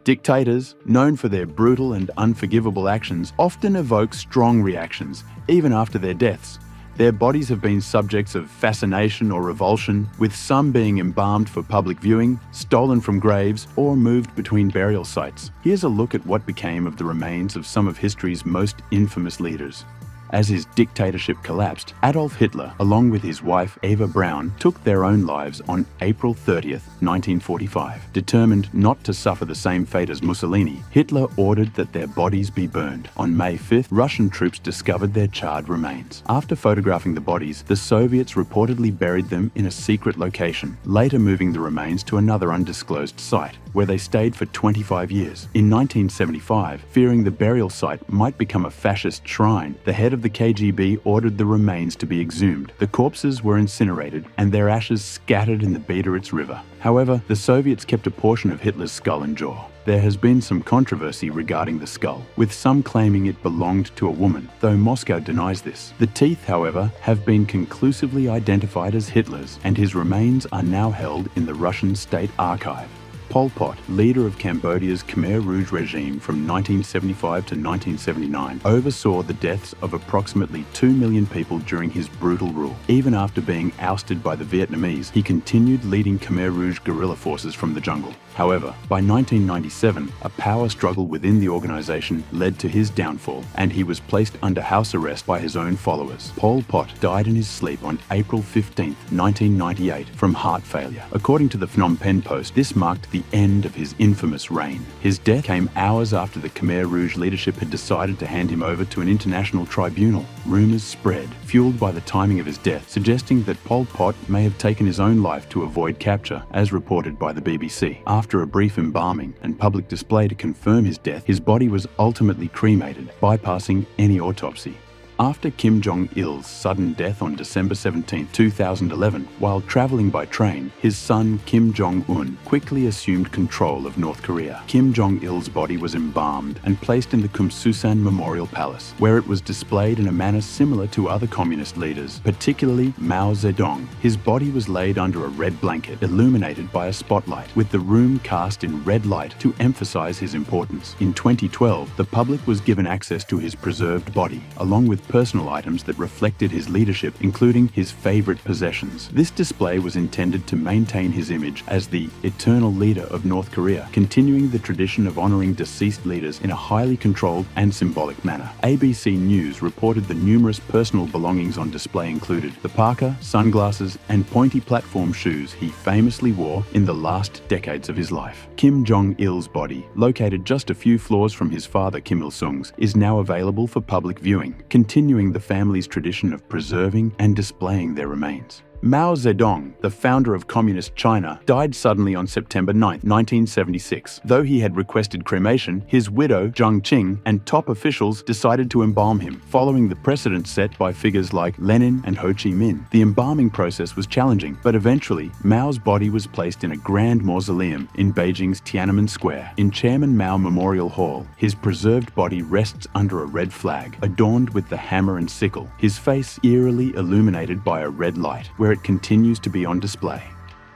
Dictators, known for their brutal and unforgivable actions, often evoke strong reactions, even after their deaths. Their bodies have been subjects of fascination or revulsion, with some being embalmed for public viewing, stolen from graves, or moved between burial sites. Here's a look at what became of the remains of some of history's most infamous leaders. As his dictatorship collapsed, Adolf Hitler, along with his wife Eva Braun, took their own lives on April 30th, 1945. Determined not to suffer the same fate as Mussolini, Hitler ordered that their bodies be burned. On May 5th, Russian troops discovered their charred remains. After photographing the bodies, the Soviets reportedly buried them in a secret location, later moving the remains to another undisclosed site, where they stayed for 25 years. In 1975, fearing the burial site might become a fascist shrine, the head of the KGB ordered the remains to be exhumed. The corpses were incinerated and their ashes scattered in the Biederitz River. However, the Soviets kept a portion of Hitler's skull and jaw. There has been some controversy regarding the skull, with some claiming it belonged to a woman, though Moscow denies this. The teeth, however, have been conclusively identified as Hitler's, and his remains are now held in the Russian State Archive. Pol Pot, leader of Cambodia's Khmer Rouge regime from 1975 to 1979, oversaw the deaths of approximately 2 million people during his brutal rule. Even after being ousted by the Vietnamese, he continued leading Khmer Rouge guerrilla forces from the jungle. However, by 1997, a power struggle within the organization led to his downfall, and he was placed under house arrest by his own followers. Pol Pot died in his sleep on April 15, 1998, from heart failure. According to the Phnom Penh Post, this marked the end of his infamous reign. His death came hours after the Khmer Rouge leadership had decided to hand him over to an international tribunal. Rumors spread, fueled by the timing of his death, suggesting that Pol Pot may have taken his own life to avoid capture, as reported by the BBC. After a brief embalming and public display to confirm his death, his body was ultimately cremated, bypassing any autopsy. After Kim Jong Il's sudden death on December 17, 2011, while traveling by train, his son Kim Jong-un quickly assumed control of North Korea. Kim Jong Il's body was embalmed and placed in the Kumsusan Memorial Palace, where it was displayed in a manner similar to other communist leaders, particularly Mao Zedong. His body was laid under a red blanket, illuminated by a spotlight, with the room cast in red light to emphasize his importance. In 2012, the public was given access to his preserved body, along with personal items that reflected his leadership, including his favorite possessions. This display was intended to maintain his image as the eternal leader of North Korea, continuing the tradition of honoring deceased leaders in a highly controlled and symbolic manner. ABC News reported the numerous personal belongings on display included the parka, sunglasses, and pointy platform shoes he famously wore in the last decades of his life. Kim Jong-il's body, located just a few floors from his father Kim Il-sung's, is now available for public viewing, continuing the family's tradition of preserving and displaying their remains. Mao Zedong, the founder of Communist China, died suddenly on September 9, 1976. Though he had requested cremation, his widow, Zhang Qing, and top officials decided to embalm him, following the precedent set by figures like Lenin and Ho Chi Minh. The embalming process was challenging, but eventually, Mao's body was placed in a grand mausoleum in Beijing's Tiananmen Square. In Chairman Mao Memorial Hall, his preserved body rests under a red flag, adorned with the hammer and sickle, his face eerily illuminated by a red light, where it continues to be on display.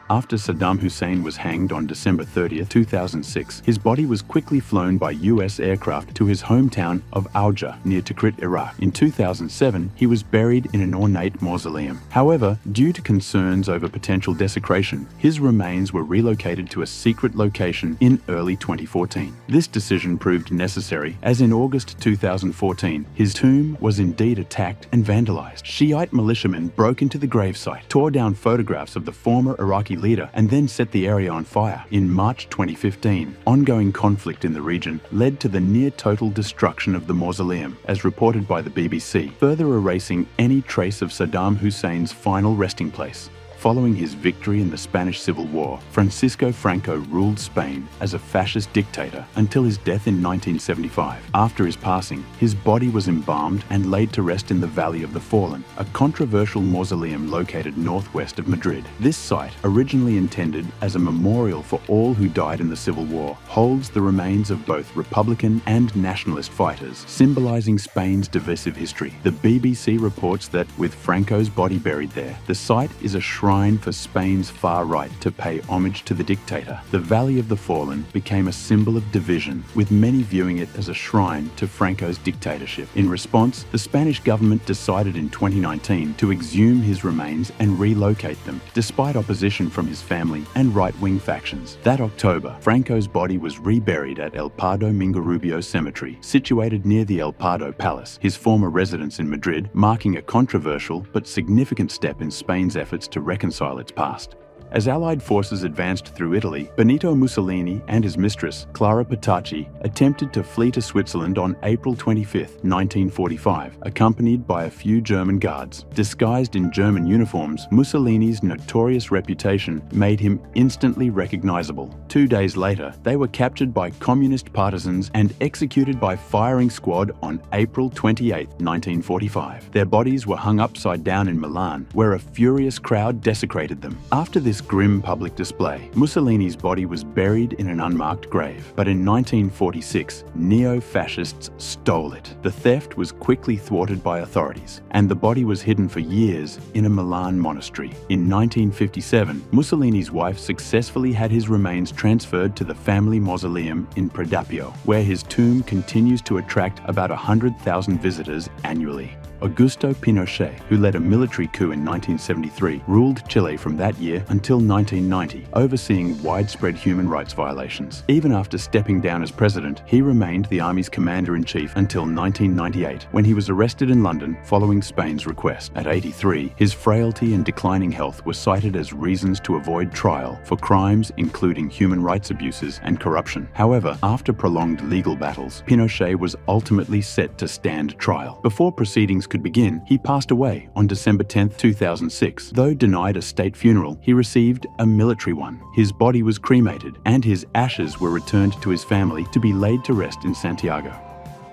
After Saddam Hussein was hanged on December 30, 2006, his body was quickly flown by US aircraft to his hometown of Auja, near Tikrit, Iraq. In 2007, he was buried in an ornate mausoleum. However, due to concerns over potential desecration, his remains were relocated to a secret location in early 2014. This decision proved necessary, as in August 2014, his tomb was indeed attacked and vandalized. Shiite militiamen broke into the gravesite, tore down photographs of the former Iraqi leader, and then set the area on fire. In March 2015, ongoing conflict in the region led to the near-total destruction of the mausoleum, as reported by the BBC, further erasing any trace of Saddam Hussein's final resting place. Following his victory in the Spanish Civil War, Francisco Franco ruled Spain as a fascist dictator until his death in 1975. After his passing, his body was embalmed and laid to rest in the Valley of the Fallen, a controversial mausoleum located northwest of Madrid. This site, originally intended as a memorial for all who died in the Civil War, holds the remains of both Republican and nationalist fighters, symbolizing Spain's divisive history. The BBC reports that, with Franco's body buried there, the site is a shrine shrine for Spain's far right to pay homage to the dictator. The Valley of the Fallen became a symbol of division, with many viewing it as a shrine to Franco's dictatorship. In response, the Spanish government decided in 2019 to exhume his remains and relocate them, despite opposition from his family and right-wing factions. That October, Franco's body was reburied at El Pardo Mingarubio Cemetery, situated near the El Pardo Palace, his former residence in Madrid, marking a controversial but significant step in Spain's efforts to reconcile its past. As Allied forces advanced through Italy, Benito Mussolini and his mistress, Clara Petacci, attempted to flee to Switzerland on April 25, 1945, accompanied by a few German guards. Disguised in German uniforms, Mussolini's notorious reputation made him instantly recognizable. 2 days later, they were captured by communist partisans and executed by firing squad on April 28, 1945. Their bodies were hung upside down in Milan, where a furious crowd desecrated them. After this grim public display, Mussolini's body was buried in an unmarked grave. But in 1946, neo-fascists stole it. The theft was quickly thwarted by authorities, and the body was hidden for years in a Milan monastery. In 1957, Mussolini's wife successfully had his remains transferred to the family mausoleum in Predappio, where his tomb continues to attract about 100,000 visitors annually. Augusto Pinochet, who led a military coup in 1973, ruled Chile from that year until 1990, overseeing widespread human rights violations. Even after stepping down as president, he remained the army's commander-in-chief until 1998, when he was arrested in London following Spain's request. At 83, his frailty and declining health were cited as reasons to avoid trial for crimes including human rights abuses and corruption. However, after prolonged legal battles, Pinochet was ultimately set to stand trial. Before proceedings could begin, he passed away on December 10, 2006. Though denied a state funeral, he received a military one. His body was cremated, and his ashes were returned to his family to be laid to rest in Santiago.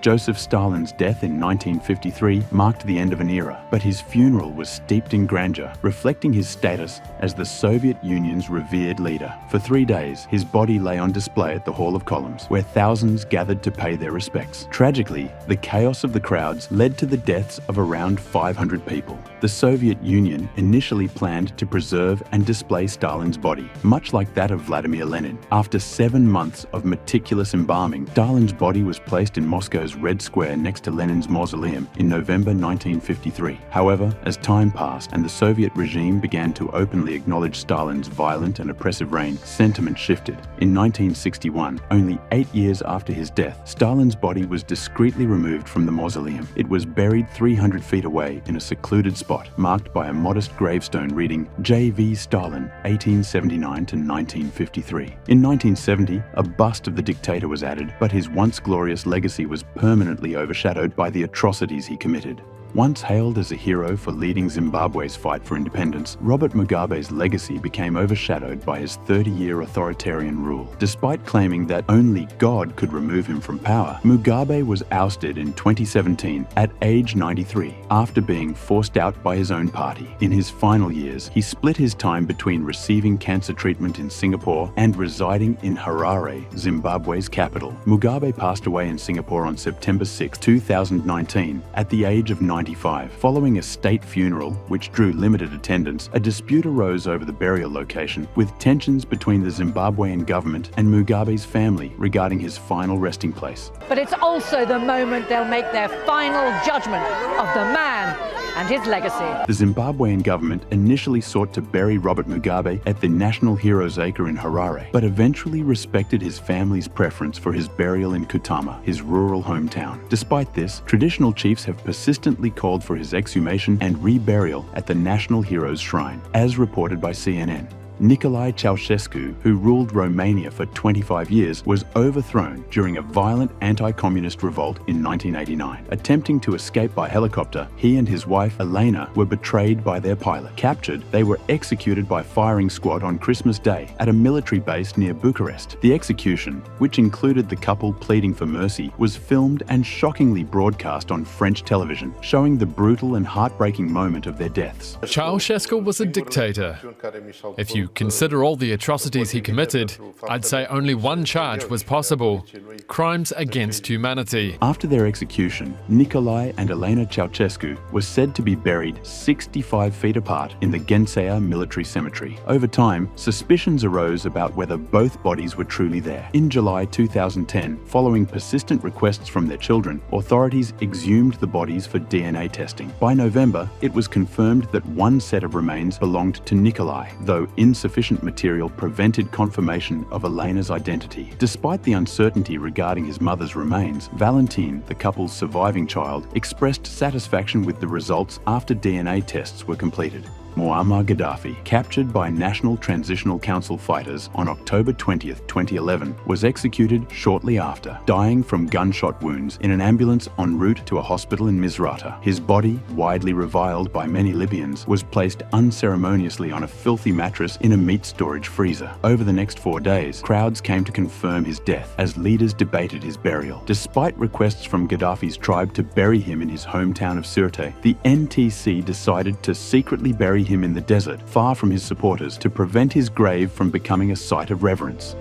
Joseph Stalin's death in 1953 marked the end of an era, but his funeral was steeped in grandeur, reflecting his status as the Soviet Union's revered leader. For 3 days, his body lay on display at the Hall of Columns, where thousands gathered to pay their respects. Tragically, the chaos of the crowds led to the deaths of around 500 people. The Soviet Union initially planned to preserve and display Stalin's body, much like that of Vladimir Lenin. After 7 months of meticulous embalming, Stalin's body was placed in Moscow's Red Square next to Lenin's mausoleum in November 1953. However, as time passed and the Soviet regime began to openly acknowledge Stalin's violent and oppressive reign, sentiment shifted. In 1961, only 8 years after his death, Stalin's body was discreetly removed from the mausoleum. It was buried 300 feet away in a secluded spot, marked by a modest gravestone reading J.V. Stalin, 1879 to 1953. In 1970, a bust of the dictator was added, but his once glorious legacy was permanently overshadowed by the atrocities he committed. Once hailed as a hero for leading Zimbabwe's fight for independence, Robert Mugabe's legacy became overshadowed by his 30-year authoritarian rule. Despite claiming that only God could remove him from power, Mugabe was ousted in 2017 at age 93 after being forced out by his own party. In his final years, he split his time between receiving cancer treatment in Singapore and residing in Harare, Zimbabwe's capital. Mugabe passed away in Singapore on September 6, 2019, at the age of 95. Following a state funeral, which drew limited attendance, a dispute arose over the burial location, with tensions between the Zimbabwean government and Mugabe's family regarding his final resting place. But it's also the moment they'll make their final judgment of the man and his legacy. The Zimbabwean government initially sought to bury Robert Mugabe at the National Heroes Acre in Harare, but eventually respected his family's preference for his burial in Kutama, his rural hometown. Despite this, traditional chiefs have persistently called for his exhumation and reburial at the National Heroes Shrine, as reported by CNN. Nicolae Ceausescu, who ruled Romania for 25 years, was overthrown during a violent anti-communist revolt in 1989. Attempting to escape by helicopter, he and his wife Elena were betrayed by their pilot. Captured, they were executed by firing squad on Christmas Day at a military base near Bucharest. The execution, which included the couple pleading for mercy, was filmed and shockingly broadcast on French television, showing the brutal and heartbreaking moment of their deaths. Ceausescu was a dictator. If you Consider all the atrocities he committed, I'd say only one charge was possible: crimes against humanity. After their execution, Nicolae and Elena Ceausescu were said to be buried 65 feet apart in the Ghencea military cemetery. Over time, suspicions arose about whether both bodies were truly there. In July 2010, following persistent requests from their children, authorities exhumed the bodies for DNA testing. By November, it was confirmed that one set of remains belonged to Nicolae, though insufficient material prevented confirmation of Elena's identity. Despite the uncertainty regarding his mother's remains, Valentin, the couple's surviving child, expressed satisfaction with the results after DNA tests were completed. Muammar Gaddafi, captured by National Transitional Council fighters on October 20, 2011, was executed shortly after, dying from gunshot wounds in an ambulance en route to a hospital in Misrata. His body, widely reviled by many Libyans, was placed unceremoniously on a filthy mattress in a meat storage freezer. Over the next 4 days, crowds came to confirm his death as leaders debated his burial. Despite requests from Gaddafi's tribe to bury him in his hometown of Sirte, the NTC decided to secretly bury him in the desert, far from his supporters, to prevent his grave from becoming a site of reverence.